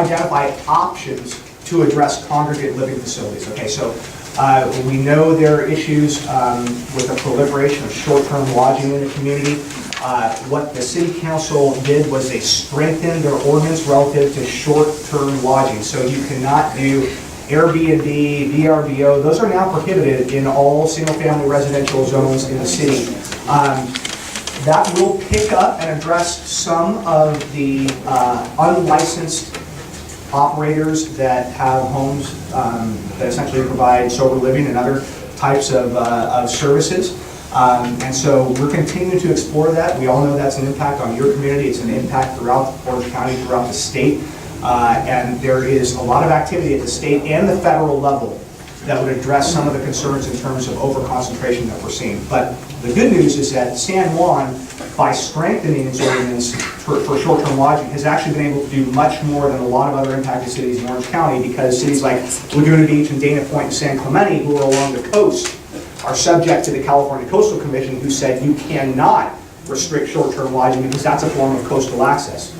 identify options to address congregate living facilities. Okay, so we know there are issues with the proliferation of short-term lodging in the community. What the city council did was they strengthened their ordinance relative to short-term lodging. So you cannot do Airbnb, VRBO, those are now prohibited in all single-family residential zones in the city. That will pick up and address some of the unlicensed operators that have homes that essentially provide sober living and other types of services. And so we're continuing to explore that. We all know that's an impact on your community. It's an impact throughout Orange County, throughout the state. And there is a lot of activity at the state and the federal level that would address some of the concerns in terms of overconcentration that we're seeing. But the good news is that San Juan, by strengthening its ordinance for short-term lodging, has actually been able to do much more than a lot of other impacted cities in Orange County, because cities like Laguna Beach and Dana Point and San Clemente, who are along the coast, are subject to the California Coastal Commission, who said you cannot restrict short-term lodging because that's a form of coastal access.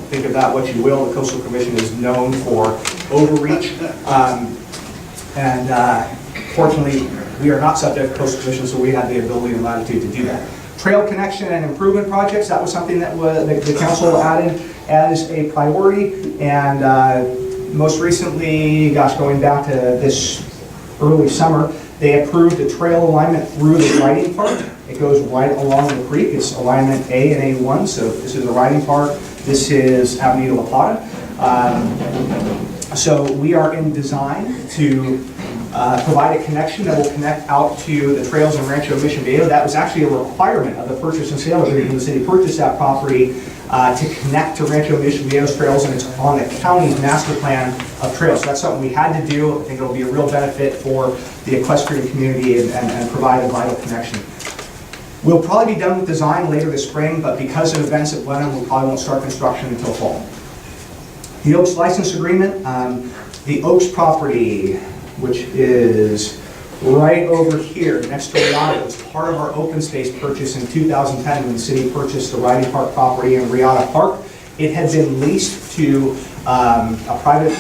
Think of that what you will. The Coastal Commission is known for overreach. Fortunately, we are not subject to Coastal Commission, so we have the ability and latitude to do that. Trail connection and improvement projects, that was something that the council added as a priority. And most recently, gosh, going back to this early summer, they approved a trail alignment through the riding park. It goes right along the creek. It's alignment A and A1, so this is the riding park. This is Avenida La Plata. So we are in design to provide a connection that will connect out to the trails in Rancho Mission Viejo. That was actually a requirement of the purchase and sale agreement when the city purchased that property to connect to Rancho Mission Viejo's trails, and it's on the county's master plan of trails. So that's something we had to do. I think it'll be a real benefit for the equestrian community and provide a vital connection. We'll probably be done with design later this spring, but because of events at Blenheim, we probably won't start construction until fall. The Oaks license agreement, the Oaks property, which is right over here next to Riata, was part of our open space purchase in 2010 when the city purchased the riding park property in Riata Park. It had been leased to a private,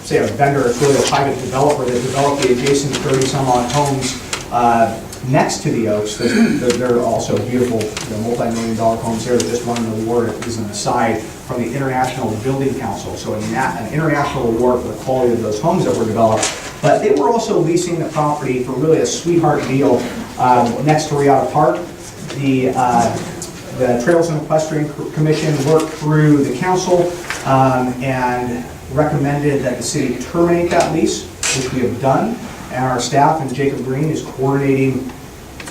say a vendor, it's really a private developer that developed the adjacent 30-some odd homes next to the Oaks. They're also beautiful, multi-million-dollar homes there that just won an award, as an aside, from the International Building Council. So an international award for the quality of those homes that were developed. But they were also leasing the property for really a sweetheart deal next to Riata Park. The Trails and Equestrian Commission worked through the council and recommended that the city terminate that lease, which we have done. And our staff and Jacob Green is coordinating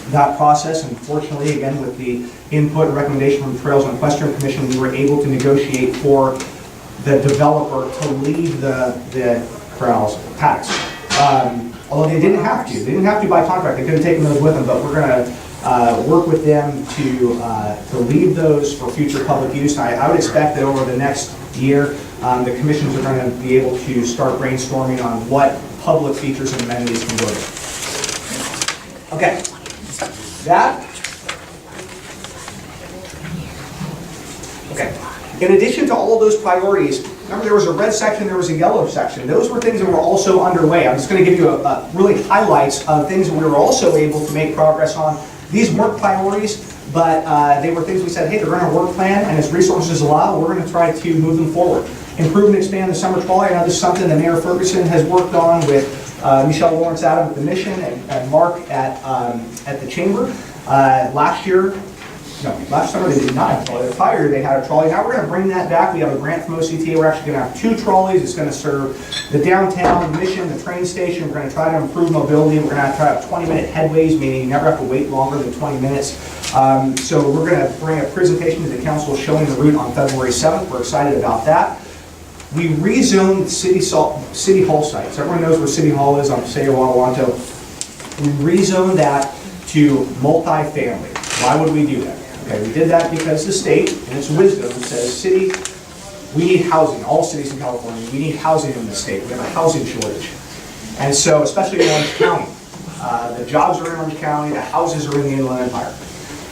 that process. And fortunately, again, with the input and recommendation from the Trails and Equestrian Commission, we were able to negotiate for the developer to leave the corrals, paddocks. Although they didn't have to. They didn't have to by contract. They could have taken those with them, but we're going to work with them to leave those for future public use. I would expect that over the next year, the commissions are going to be able to start brainstorming on what public features and amenities can go there. Okay, in addition to all of those priorities, remember there was a red section, there was a yellow section. Those were things that were also underway. I'm just going to give you a really highlights of things that we were also able to make progress on. These weren't priorities, but they were things we said, hey, they're in our work plan, and as resources allow, we're going to try to move them forward. Improve and expand the summer trolley. I know this is something that Mayor Ferguson has worked on with Michelle Lawrence Adam at the Mission and Mark at the Chamber. Last summer they did not have a trolley. The prior year they had a trolley. Now we're going to bring that back. We have a grant from OCTA. We're actually going to have 2 trolleys. It's going to serve the downtown, the Mission, the train station. We're going to try to improve mobility. We're going to try to have 20-minute headways, meaning you never have to wait longer than 20 minutes. So we're going to bring a presentation to the council showing the route on February 7th. We're excited about that. We rezoned City Hall sites. Everyone knows where City Hall is on Paseo Guadalupe. We rezoned that to multifamily. Why would we do that? Okay, we did that because the state, in its wisdom, says, city, we need housing. All cities in California, we need housing in the state. We have a housing shortage. And so, especially in Orange County, the jobs are in Orange County, the houses are in the Inland Empire.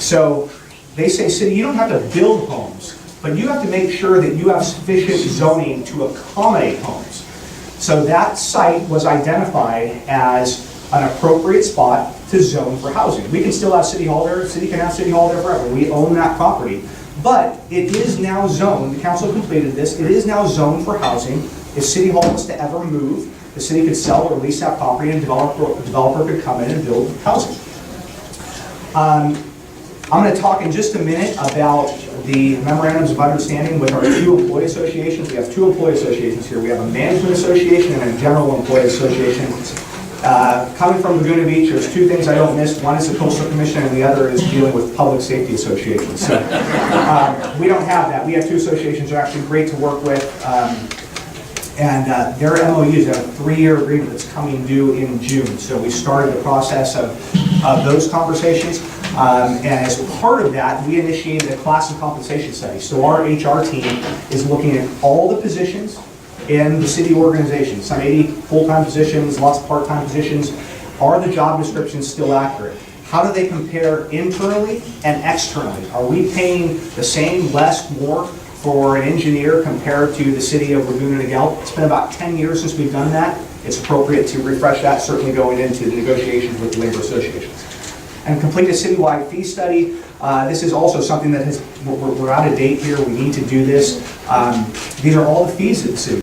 So they say, city, you don't have to build homes but you have to make sure that you have sufficient zoning to accommodate homes. So that site was identified as an appropriate spot to zone for housing. We can still have City Hall there, city can have City Hall there forever, we own that property. But it is now zoned, the council completed this, it is now zoned for housing. If City Hall was to ever move, the city could sell or lease that property and a developer could come in and build housing. I'm going to talk in just a minute about the memorandums of understanding with our two employee associations. We have two employee associations here. We have a management association and a general employee association. Coming from Laguna Beach, there's two things I don't miss. One is the Coastal Commission and the other is dealing with public safety associations. So we don't have that. We have two associations that are actually great to work with. And their MOUs have a 3-year agreement that's coming due in June. So we started the process of those conversations. And as part of that, we initiated a class and compensation study. So our HR team is looking at all the positions in the city organization, some 80 full-time positions, lots of part-time positions. Are the job descriptions still accurate? How do they compare internally and externally? Are we paying the same, less, more for an engineer compared to the city of Laguna Niguel? It's been about 10 years since we've done that. It's appropriate to refresh that, certainly going into the negotiations with the labor associations. And complete a citywide fee study. This is also something that we're out of date here. We need to do this. These are all the fees of the city.